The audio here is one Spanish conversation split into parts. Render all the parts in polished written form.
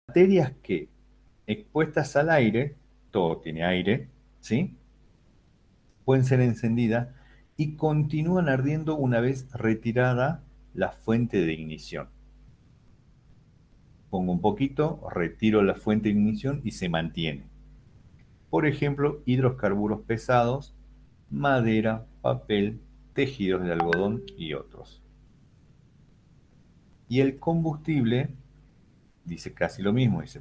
materias que expuestas al aire, todo tiene aire, ¿sí? Pueden ser encendidas y continúan ardiendo una vez retirada la fuente de ignición. Pongo un poquito, retiro la fuente de ignición y se mantiene. Por ejemplo, hidrocarburos pesados, madera, papel, tejidos de algodón y otros. Y el combustible dice casi lo mismo, dice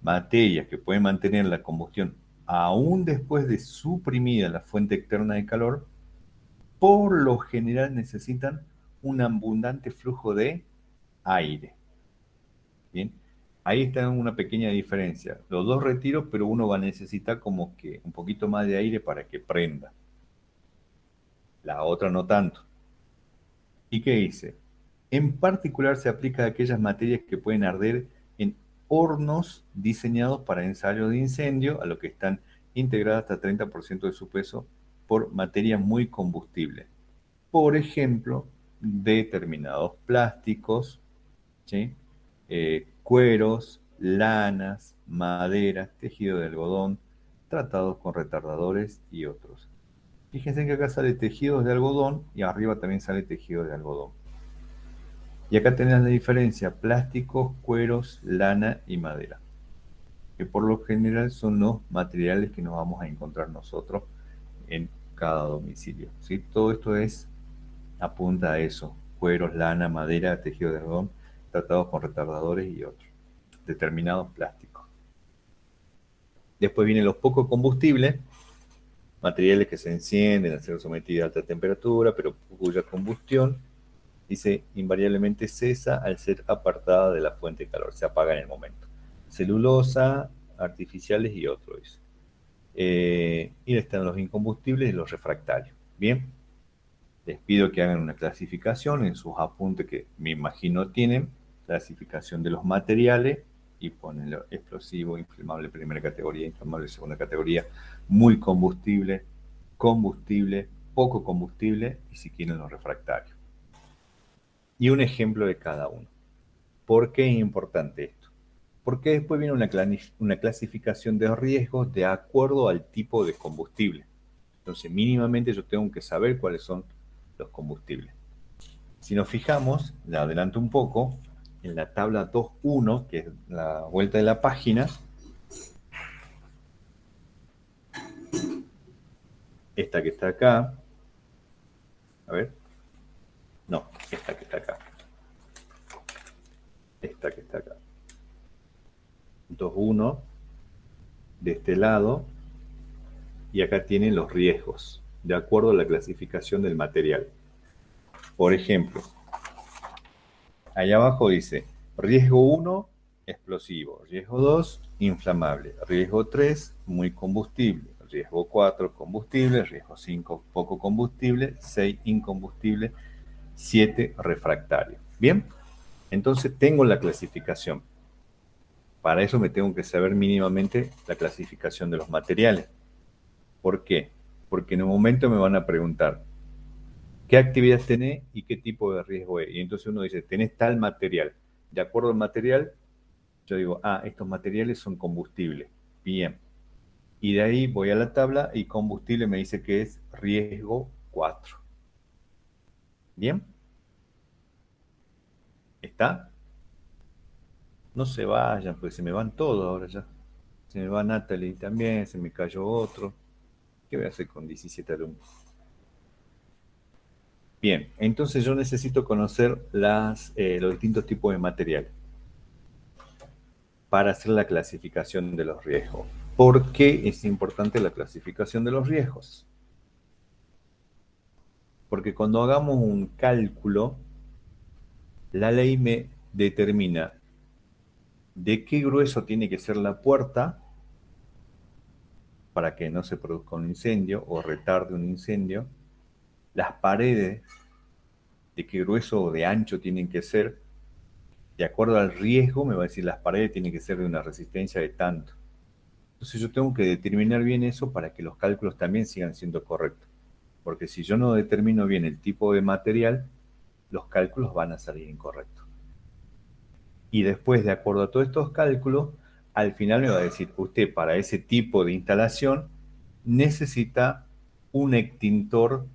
materias que pueden mantener la combustión aún después de suprimida la fuente externa de calor, por lo general necesitan un abundante flujo de aire. Bien, ahí está una pequeña diferencia. Los dos retiros, pero uno va a necesitar como que un poquito más de aire para que prenda. La otra no tanto. ¿Y qué dice? En particular se aplica a aquellas materias que pueden arder en hornos diseñados para ensayos de incendio, a lo que están integradas hasta 30% de su peso por materia muy combustible. Por ejemplo, determinados plásticos, ¿sí? Cueros, lanas, maderas, tejido de algodón, tratados con retardadores y otros. Fíjense que acá sale tejidos de algodón y arriba también sale tejido de algodón. Y acá tenés la diferencia, plásticos, cueros, lana y madera, que por lo general son los materiales que nos vamos a encontrar nosotros en cada domicilio, ¿sí? Todo esto apunta a eso, cueros, lana, madera, tejido de algodón, tratados con retardadores y otros, determinados plásticos. Después vienen los poco combustibles, materiales que se encienden al ser sometidos a alta temperatura, pero cuya combustión, dice, invariablemente cesa al ser apartada de la fuente de calor, se apaga en el momento. Celulosa, artificiales y otros. Y están los incombustibles y los refractarios. Bien, les pido que hagan una clasificación en sus apuntes que me imagino tienen, clasificación de los materiales y ponen explosivo, inflamable primera categoría, inflamable segunda categoría, muy combustible, combustible, poco combustible y si quieren los refractarios. Y un ejemplo de cada uno. ¿Por qué es importante esto? Porque después viene una clasificación de riesgos de acuerdo al tipo de combustible. Entonces, mínimamente yo tengo que saber cuáles son los combustibles. Si nos fijamos, la adelanto un poco, en la tabla 2.1, que es la vuelta de la página, esta que está acá, a ver, no, esta que está acá, esta que está acá, 2.1, de este lado, y acá tienen los riesgos, de acuerdo a la clasificación del material. Por ejemplo, allá abajo dice, riesgo 1, explosivo, riesgo 2, inflamable, riesgo 3, muy combustible, riesgo 4, combustible, riesgo 5, poco combustible, 6, incombustible, 7, refractario. Bien, entonces tengo la clasificación. Para eso me tengo que saber mínimamente la clasificación de los materiales. ¿Por qué? Porque en un momento me van a preguntar, ¿qué actividad tenés y qué tipo de riesgo es? Y entonces uno dice, tenés tal material. De acuerdo al material, yo digo, estos materiales son combustibles. Bien. Y de ahí voy a la tabla y combustible me dice que es riesgo 4. Bien. ¿Está? No se vayan, pues se me van todos ahora ya. Se me va Natalie también, se me cayó otro. ¿Qué voy a hacer con 17 alumnos? Bien, entonces yo necesito conocer los distintos tipos de material para hacer la clasificación de los riesgos. ¿Por qué es importante la clasificación de los riesgos? Porque cuando hagamos un cálculo, la ley me determina de qué grueso tiene que ser la puerta para que no se produzca un incendio o retarde un incendio, las paredes, de qué grueso o de ancho tienen que ser, de acuerdo al riesgo, me va a decir las paredes tienen que ser de una resistencia de tanto. Entonces yo tengo que determinar bien eso para que los cálculos también sigan siendo correctos. Porque si yo no determino bien el tipo de material, los cálculos van a salir incorrectos. Y después, de acuerdo a todos estos cálculos, al final me va a decir, usted para ese tipo de instalación necesita un extintor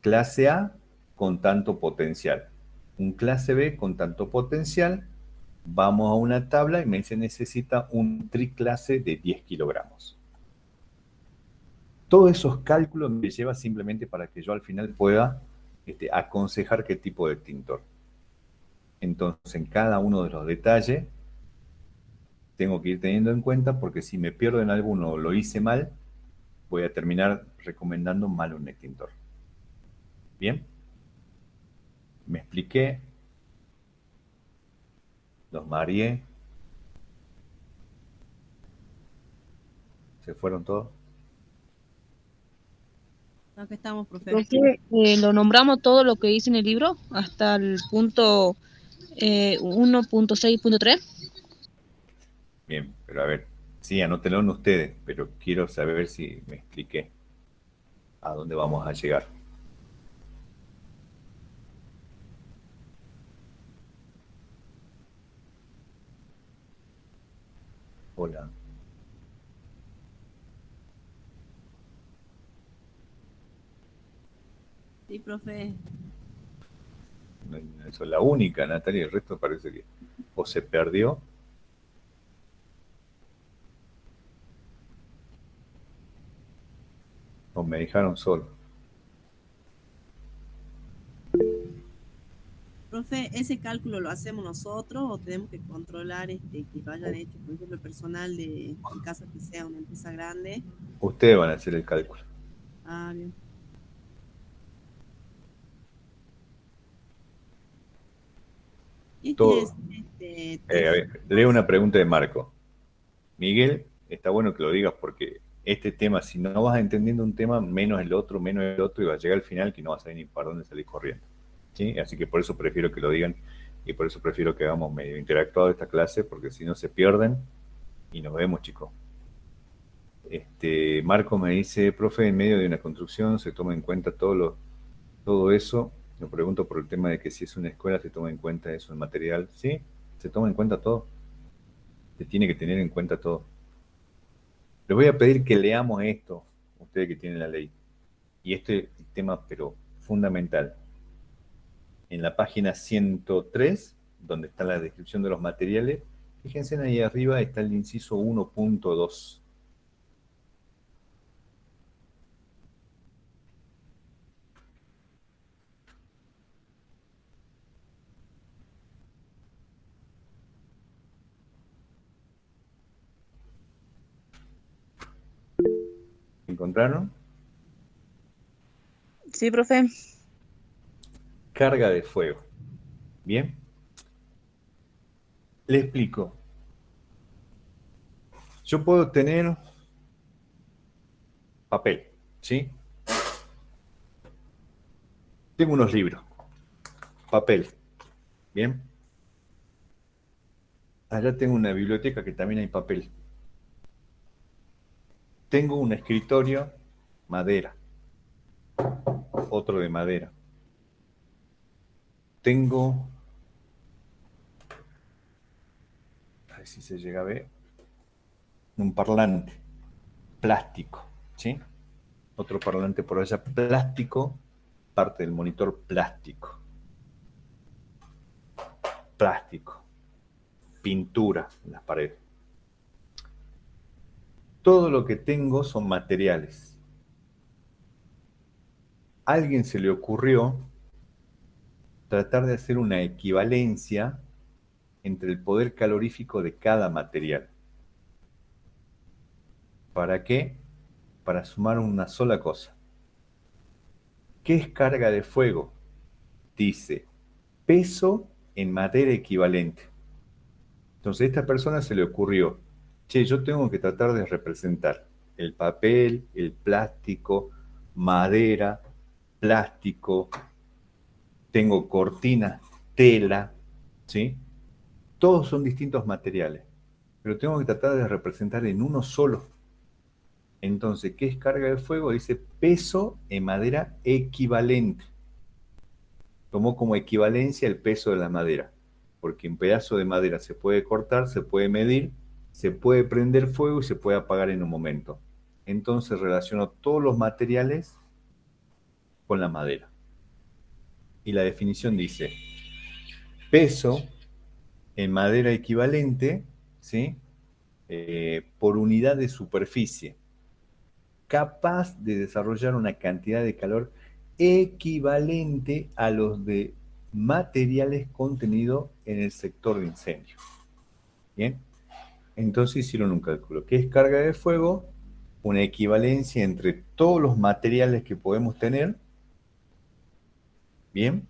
clase A con tanto potencial, un clase B con tanto potencial. Vamos a una tabla y me dice necesita un triclase de 10 kilogramos. Todos esos cálculos me lleva simplemente para que yo al final pueda aconsejar qué tipo de extintor. Entonces, en cada uno de los detalles tengo que ir teniendo en cuenta, porque si me pierdo en alguno o lo hice mal, voy a terminar recomendando mal un extintor. ¿Bien? Me expliqué, los mareé, se fueron todos. Acá estamos, profe. Profe, lo nombramos todo lo que dice en el libro hasta el punto 1.6.3. Bien, pero a ver, sí, anótenlo en ustedes, pero quiero saber si me expliqué a dónde vamos a llegar. Hola. Sí, profe. No, eso es la única, Natalia, el resto parece que o se perdió o me dejaron solo. Profe, ¿ese cálculo lo hacemos nosotros o tenemos que controlar que lo hayan hecho, por ejemplo, el personal en caso que sea una empresa grande? Ustedes van a hacer el cálculo. Ah, bien. ¿Qué quiere Todo. decir A ver, leo una pregunta de Marco. Miguel, está bueno que lo digas porque este tema, si no vas entendiendo un tema, menos el otro, y va a llegar al final que no vas a saber ni para dónde salir corriendo. ¿Sí? Así que por eso prefiero que lo digan y por eso prefiero que hagamos medio interactuado esta clase, porque si no se pierden y nos vemos, chicos. Marco me dice, profe, en medio de una construcción se toma en cuenta todo eso. Me pregunto por el tema de que si es una escuela se toma en cuenta eso, el material. Sí, se toma en cuenta todo. Se tiene que tener en cuenta todo. Les voy a pedir que leamos esto, ustedes que tienen la ley. Y este tema, pero fundamental. En la página 103, donde está la descripción de los materiales, fíjense ahí arriba está el inciso 1.2. ¿Encontraron? Sí, profe. Carga de fuego. Bien. Le explico. Yo puedo tener papel, ¿sí? Tengo unos libros. Papel. Bien. Allá tengo una biblioteca que también hay papel. Tengo un escritorio, madera. Otro de madera. Tengo, a ver si se llega a ver, un parlante, plástico, ¿sí? Otro parlante por allá, plástico, parte del monitor plástico. Plástico. Pintura en las paredes. Todo lo que tengo son materiales. A alguien se le ocurrió tratar de hacer una equivalencia entre el poder calorífico de cada material. ¿Para qué? Para sumar una sola cosa. ¿Qué es carga de fuego? Dice, peso en madera equivalente. Entonces a esta persona se le ocurrió, che, yo tengo que tratar de representar el papel, el plástico, madera, plástico, tengo cortinas, tela, ¿sí? Todos son distintos materiales, pero tengo que tratar de representar en uno solo. Entonces, ¿qué es carga de fuego? Dice peso en madera equivalente. Tomó como equivalencia el peso de la madera. porque un pedazo de madera se puede cortar, se puede medir, se puede prender fuego y se puede apagar en un momento. Entonces relaciono todos los materiales con la madera. Y la definición dice, peso en madera equivalente, ¿sí? Por unidad de superficie, capaz de desarrollar una cantidad de calor equivalente a los de materiales contenidos en el sector de incendio. Bien, entonces hicieron un cálculo. ¿Qué es carga de fuego? Una equivalencia entre todos los materiales que podemos tener, bien,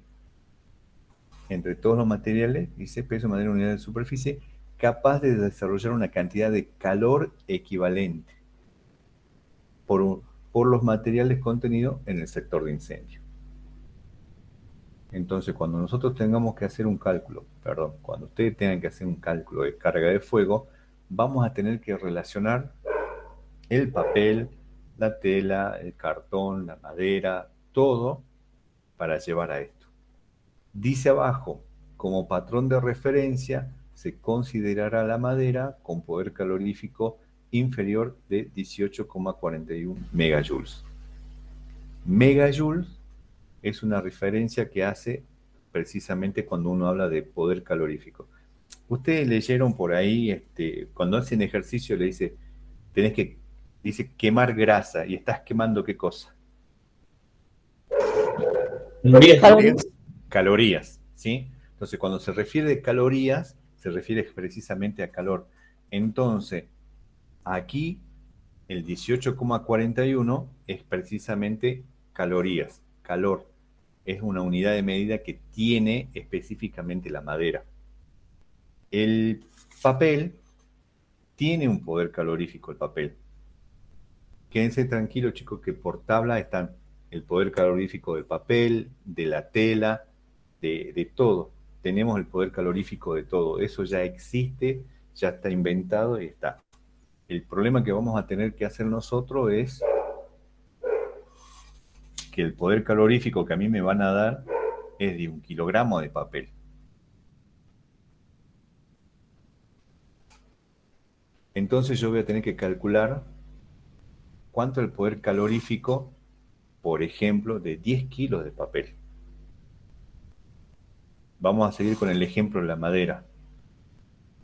entre todos los materiales, dice peso de madera unidad de superficie, capaz de desarrollar una cantidad de calor equivalente por los materiales contenidos en el sector de incendio. Entonces, cuando nosotros tengamos que hacer un cálculo, cuando ustedes tengan que hacer un cálculo de carga de fuego, vamos a tener que relacionar el papel, la tela, el cartón, la madera, todo para llevar a esto. Dice abajo, como patrón de referencia, se considerará la madera con poder calorífico inferior de 18,41 megajoules. Megajoules es una referencia que hace precisamente cuando uno habla de poder calorífico. Ustedes leyeron por ahí, cuando hacen ejercicio le dice, dice quemar grasa, y estás quemando ¿qué cosa? Calorías. Calorías, ¿sí? Entonces, cuando se refiere a calorías, se refiere precisamente a calor. Entonces, aquí el 18,41 es precisamente calorías, calor. Es una unidad de medida que tiene específicamente la madera. El papel tiene un poder calorífico, el papel. Quédense tranquilos, chicos, que por tabla están el poder calorífico del papel, de la tela, de todo. Tenemos el poder calorífico de todo. Eso ya existe, ya está inventado y está. El problema que vamos a tener que hacer nosotros es que el poder calorífico que a mí me van a dar es de 1 kilogramo de papel. Entonces yo voy a tener que calcular cuánto es el poder calorífico, por ejemplo, de 10 kilos de papel. Vamos a seguir con el ejemplo de la madera,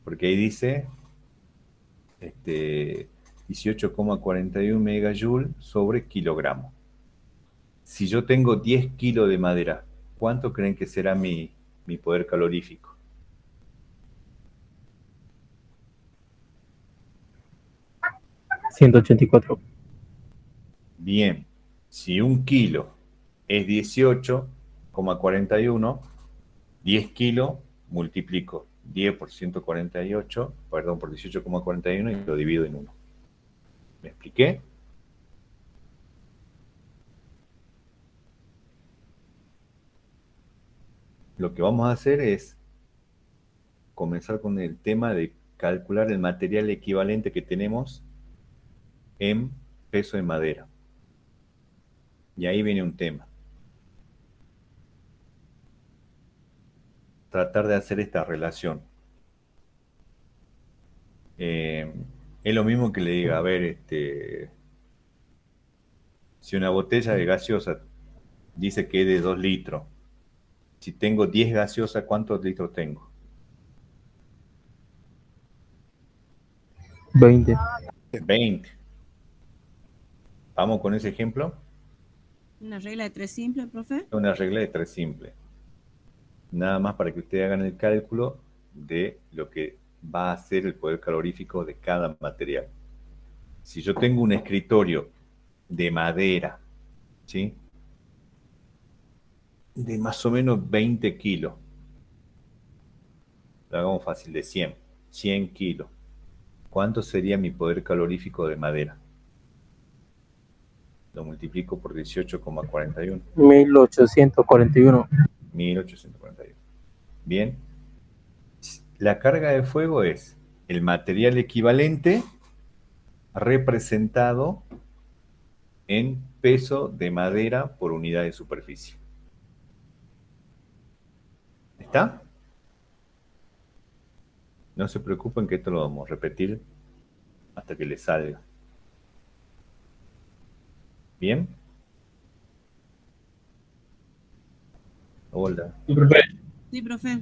porque ahí dice 18,41 megajoules sobre kilogramo. Si yo tengo 10 kilos de madera, ¿cuánto creen que será mi poder calorífico? $184. Bien, si 1 kilo es 18,41, 10 kilos multiplico 10 por 148, perdón, por 18,41 y lo divido en 1. ¿Me expliqué? Lo que vamos a hacer es comenzar con el tema de calcular el material equivalente que tenemos en peso de madera. Y ahí viene un tema. Tratar de hacer esta relación. Es lo mismo que le diga, a ver, si una botella de gaseosa dice que es de 2 litros, si tengo 10 gaseosas, ¿cuántos litros tengo? 20. 20. ¿Vamos con ese ejemplo? Una regla de 3 simple, profe. Una regla de 3 simple. Nada más para que ustedes hagan el cálculo de lo que va a ser el poder calorífico de cada material. Si yo tengo un escritorio de madera, ¿sí? De más o menos 20 kilos. Lo hagamos fácil, de 100 kilos. ¿Cuánto sería mi poder calorífico de madera? Lo multiplico por 18,41. 1841. 1841. Bien. La carga de fuego es el material equivalente representado en peso de madera por unidad de superficie. ¿Está? No se preocupen que esto lo vamos a repetir hasta que les salga. ¿Bien? Hola. Sí, profe. Sí, profe.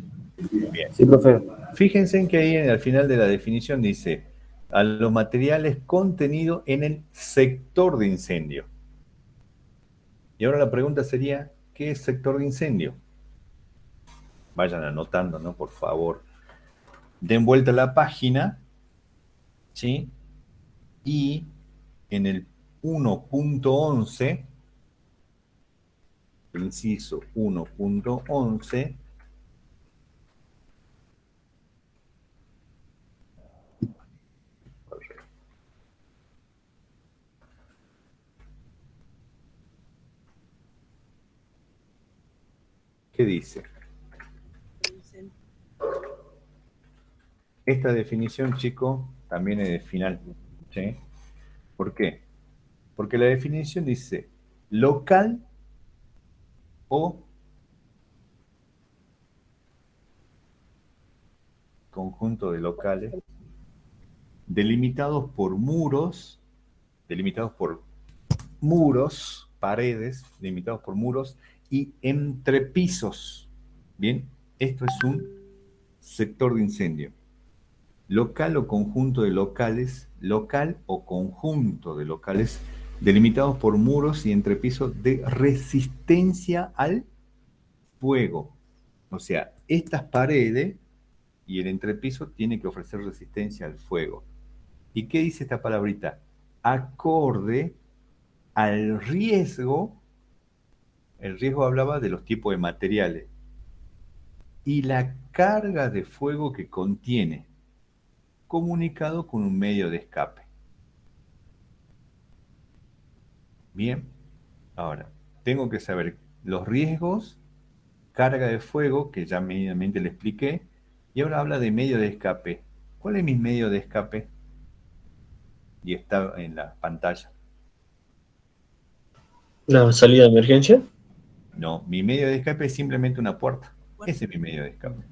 Bien. Sí, profe. Fíjense en que ahí al final de la definición dice a los materiales contenidos en el sector de incendio. Y ahora la pregunta sería, ¿qué es sector de incendio? Vayan anotando, ¿no? Por favor. Den vuelta a la página, ¿sí? Y en el 1.11, inciso 1.11, ¿qué dice? Esta definición, chicos, también es de final, ¿sí? ¿Por qué? Porque la definición dice local o conjunto de locales delimitados por muros, paredes, delimitados por muros y entrepisos. Bien, esto es un sector de incendio. Local o conjunto de locales, local o conjunto de locales delimitados por muros y entrepisos de resistencia al fuego. O sea, estas paredes y el entrepiso tiene que ofrecer resistencia al fuego. ¿Y qué dice esta palabrita? Acorde al riesgo. El riesgo hablaba de los tipos de materiales y la carga de fuego que contiene, comunicado con un medio de escape. Bien, ahora, tengo que saber los riesgos, carga de fuego, que ya medianamente le expliqué, y ahora habla de medio de escape. ¿Cuál es mi medio de escape? Y está en la pantalla. ¿La salida de emergencia? No, mi medio de escape es simplemente una puerta. Ese es mi medio de escape.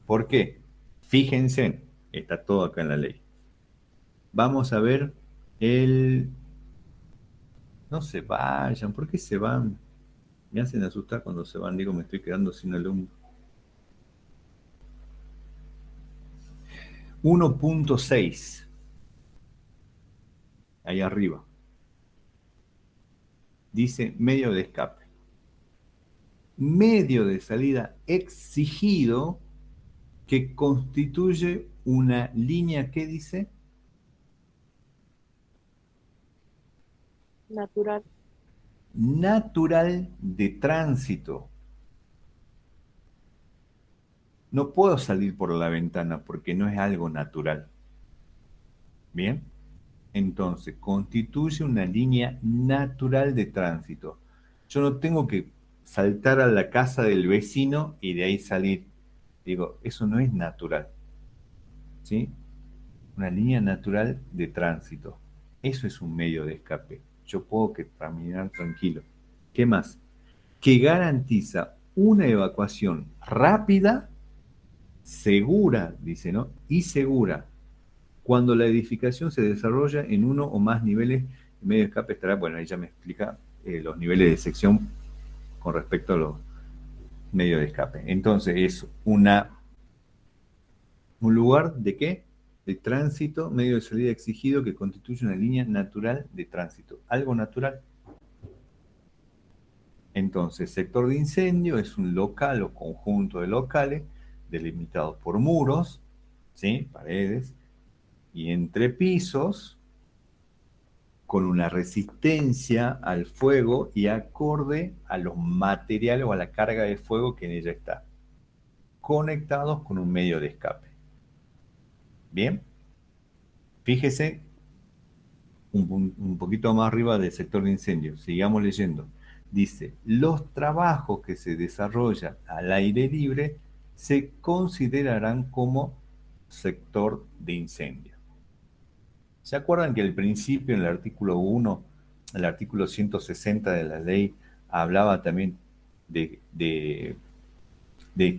¿Por qué? Fíjense, está todo acá en la ley. Vamos a ver el... No se vayan, ¿por qué se van? Me hacen asustar cuando se van, digo, me estoy quedando sin alumno. 1.6. Ahí arriba. Dice medio de escape. Medio de salida exigido que constituye una línea, ¿qué dice? Natural. Natural de tránsito. No puedo salir por la ventana porque no es algo natural. ¿Bien? Entonces, constituye una línea natural de tránsito. Yo no tengo que saltar a la casa del vecino y de ahí salir. Digo, eso no es natural. ¿Sí? Una línea natural de tránsito. Eso es un medio de escape. Yo puedo caminar tranquilo. ¿Qué más? Que garantiza una evacuación rápida, segura, dice, ¿no? Y segura. Cuando la edificación se desarrolla en uno o más niveles, el medio de escape estará, bueno, ahí ya me explica los niveles de sección con respecto a los medios de escape. Entonces es un lugar de qué? De tránsito, medio de salida exigido que constituye una línea natural de tránsito. Algo natural. Entonces, sector de incendio es un local o conjunto de locales delimitados por muros, ¿sí? Paredes y entrepisos con una resistencia al fuego y acorde a los materiales o a la carga de fuego que en ella está, conectados con un medio de escape. Bien, fíjese un poquito más arriba del sector de incendio, sigamos leyendo. Dice, los trabajos que se desarrollan al aire libre se considerarán como sector de incendio. ¿Se acuerdan que al principio en el artículo 1, el artículo 160 de la ley, hablaba también de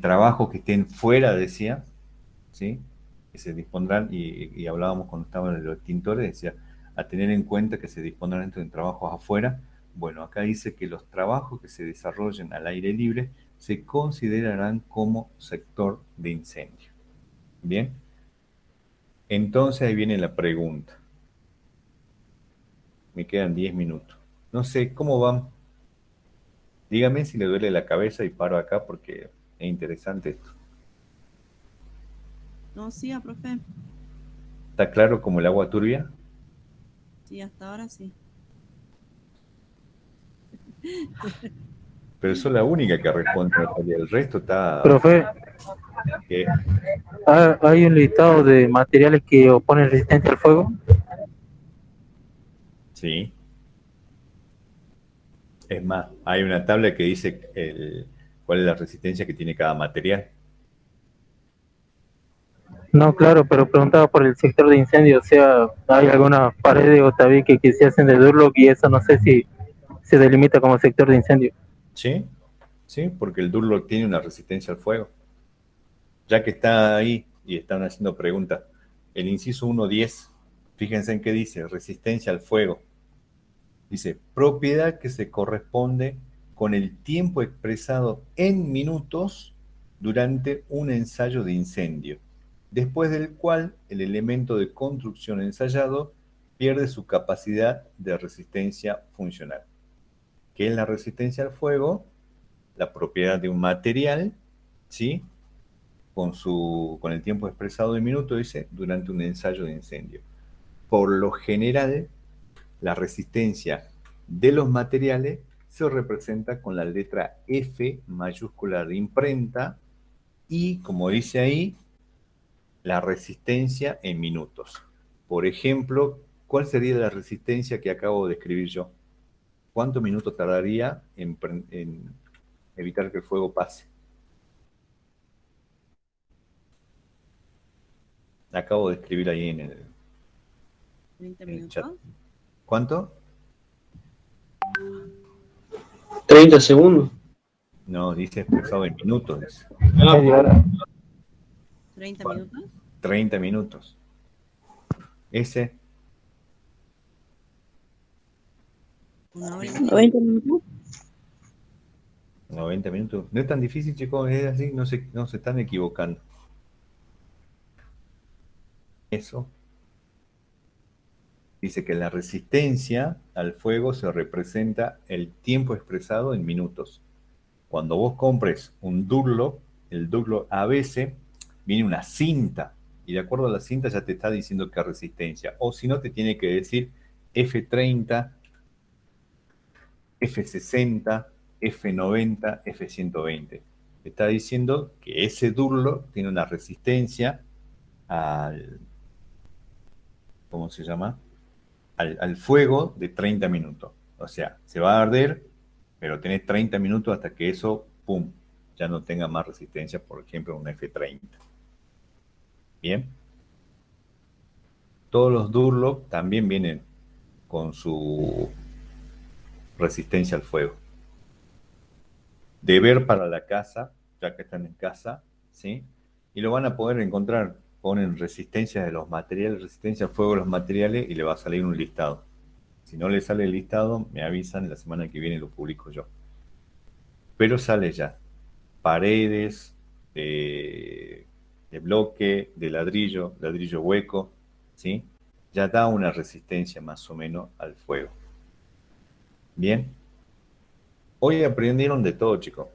trabajos que estén fuera, decía? ¿Sí? que se dispondrán, y hablábamos cuando estaban los extintores, decía, a tener en cuenta que se dispondrán entre trabajos afuera. Bueno, acá dice que los trabajos que se desarrollen al aire libre se considerarán como sector de incendio. Bien, entonces ahí viene la pregunta. Me quedan 10 minutos. No sé, ¿cómo van? Dígame si le duele la cabeza y paro acá porque es interesante esto. No, sí, profe. ¿Está claro como el agua turbia? Sí, hasta ahora sí. Pero soy la única que responde, Natalia. El resto está... Profe, ¿Qué? ¿hay un listado de materiales que oponen resistencia al fuego? Sí. Es más, hay una tabla que dice cuál es la resistencia que tiene cada material. No, claro, pero preguntaba por el sector de incendio, o sea, hay algunas paredes o tabiques que se hacen de Durlock y eso no sé si se delimita como sector de incendio. ¿Sí? Sí, porque el Durlock tiene una resistencia al fuego. Ya que está ahí y están haciendo preguntas, el inciso 1.10, fíjense en qué dice, resistencia al fuego. Dice, propiedad que se corresponde con el tiempo expresado en minutos durante un ensayo de incendio, después del cual el elemento de construcción ensayado pierde su capacidad de resistencia funcional. ¿Qué es la resistencia al fuego? La propiedad de un material, ¿sí? Con el tiempo expresado en minutos, dice, durante un ensayo de incendio. Por lo general, la resistencia de los materiales se representa con la letra F mayúscula de imprenta y, como dice ahí, la resistencia en minutos. Por ejemplo, ¿cuál sería la resistencia que acabo de escribir yo? ¿Cuántos minutos tardaría en evitar que el fuego pase? Acabo de escribir ahí en 30 el chat. minutos. ¿Cuánto? 30 segundos. No, dice expresado en minutos. Dice. Media hora. 30 minutos. 30 minutos. Ese, Una hora y media. 90 minutos. 90 minutos. No es tan difícil, chicos, es así, no se están equivocando. Eso. Dice que la resistencia al fuego se representa el tiempo expresado en minutos. Cuando vos compres un Durlock, el Durlock a veces viene una cinta y de acuerdo a la cinta ya te está diciendo qué resistencia. O si no, te tiene que decir F30, F60, F90, F120. Te está diciendo que ese Durlock tiene una resistencia al, ¿cómo se llama? Al fuego de 30 minutos. O sea, se va a arder, pero tenés 30 minutos hasta que eso, pum, ya no tenga más resistencia, por ejemplo, un F30. Bien. Todos los Durlock también vienen con su resistencia al fuego. Deber para la casa, ya que están en casa, ¿sí? Y lo van a poder encontrar. Ponen resistencia de los materiales, resistencia al fuego de los materiales y le va a salir un listado. Si no le sale el listado, me avisan, la semana que viene lo publico yo. Pero sale ya. Paredes de bloque, de ladrillo, ladrillo hueco, ¿sí? Ya da una resistencia más o menos al fuego. Bien. Hoy aprendieron de todo, chicos.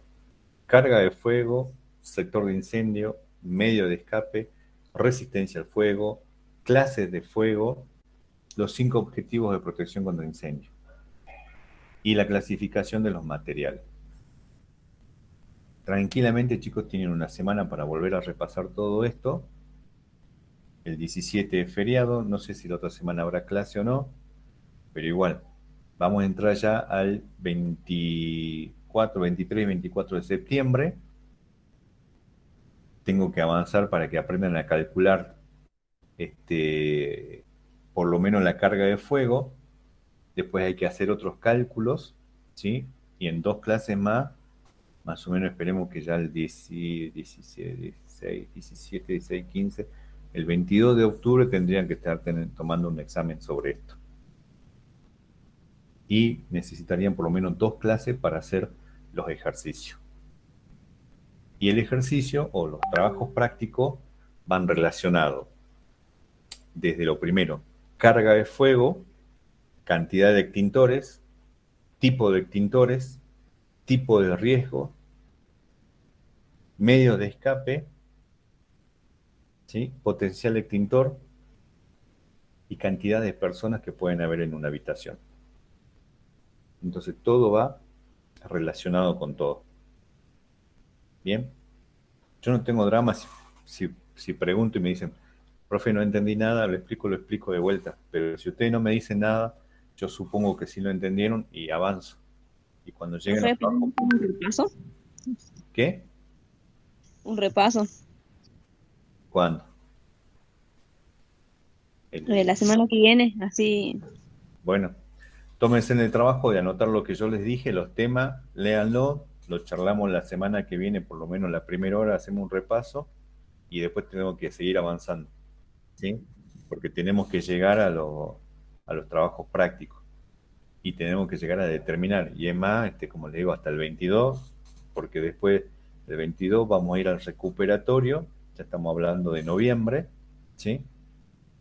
Carga de fuego, sector de incendio, medio de escape, resistencia al fuego, clases de fuego, los 5 objetivos de protección contra incendio y la clasificación de los materiales. Tranquilamente, chicos, tienen una semana para volver a repasar todo esto. El 17 es feriado, no sé si la otra semana habrá clase o no, pero igual, vamos a entrar ya al 24, 23 y 24 de septiembre. Tengo que avanzar para que aprendan a calcular por lo menos la carga de fuego. Después hay que hacer otros cálculos, ¿sí? Y en 2 clases más o menos esperemos que ya el 17, 16, 17, 16, 15, El 22 de octubre tendrían que estar tomando un examen sobre esto. Y necesitarían por lo menos 2 clases para hacer los ejercicios. Y el ejercicio o los trabajos prácticos van relacionados desde lo primero, carga de fuego, cantidad de extintores, tipo de extintores, tipo de riesgo, medios de escape, ¿sí? Potencial extintor y cantidad de personas que pueden haber en una habitación. Entonces todo va relacionado con todo. Bien, yo no tengo drama si pregunto y me dicen, profe, no entendí nada, lo explico de vuelta. Pero si ustedes no me dicen nada, yo supongo que sí lo entendieron y avanzo. Y cuando lleguen a trabajo... ¿Un repaso? ¿Qué? Un repaso. ¿Cuándo? La semana que viene, así. Bueno, tómense en el trabajo de anotar lo que yo les dije, los temas, léanlo, lo charlamos la semana que viene, por lo menos la primera hora hacemos un repaso y después tenemos que seguir avanzando, ¿sí? Porque tenemos que llegar a los trabajos prácticos y tenemos que llegar a determinar, y es más, como les digo, hasta el 22, porque después del 22 vamos a ir al recuperatorio, ya estamos hablando de noviembre, ¿sí?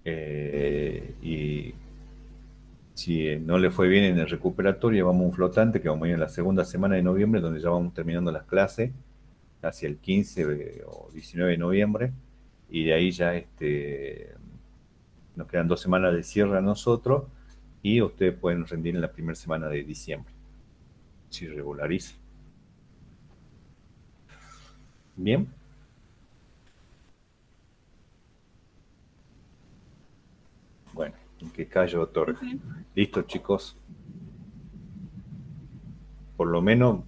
Y si no le fue bien en el recuperatorio, vamos a un flotante que vamos a ir en la segunda semana de noviembre, donde ya vamos terminando las clases, hacia el 15 o 19 de noviembre, y de ahí ya nos quedan 2 semanas de cierre a nosotros, y ustedes pueden rendir en la primera semana de diciembre, si regulariza. Bien. Bueno, en que callo otorga. Listo, chicos. Por lo menos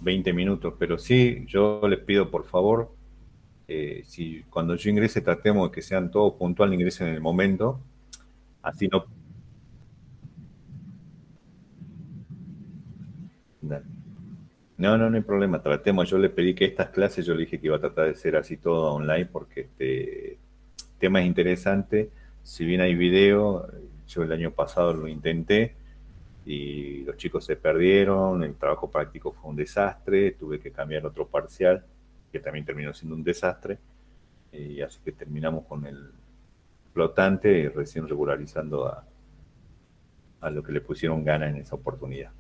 20 minutos, pero sí, yo les pido por favor, si cuando yo ingrese tratemos de que sean todos puntuales, ingresen en el momento, así no... No hay problema, tratemos, yo le pedí que estas clases, yo le dije que iba a tratar de ser así todo online, porque este tema es interesante, si bien hay video, yo el año pasado lo intenté, y los chicos se perdieron, el trabajo práctico fue un desastre, tuve que cambiar otro parcial, que también terminó siendo un desastre, y así que terminamos con el flotante y recién regularizando a lo que le pusieron ganas en esa oportunidad.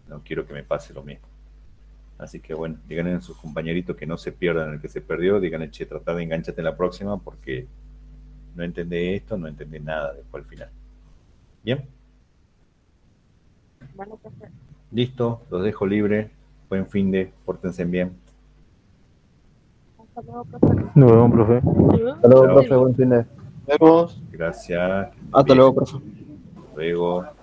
No quiero que me pase lo mismo. Así que bueno, díganle a sus compañeritos que no se pierdan el que se perdió, díganle, che, trata de engancharte en la próxima porque no entendés esto, no entendés nada después al final. ¿Bien? Bueno, perfecto. Listo, los dejo libre. Buen fin de, pórtense bien. Hasta luego, profe. Nos vemos, profe. Hasta luego, profe, buen fin de. Nos vemos. Gracias. Hasta luego, profe. Hasta luego.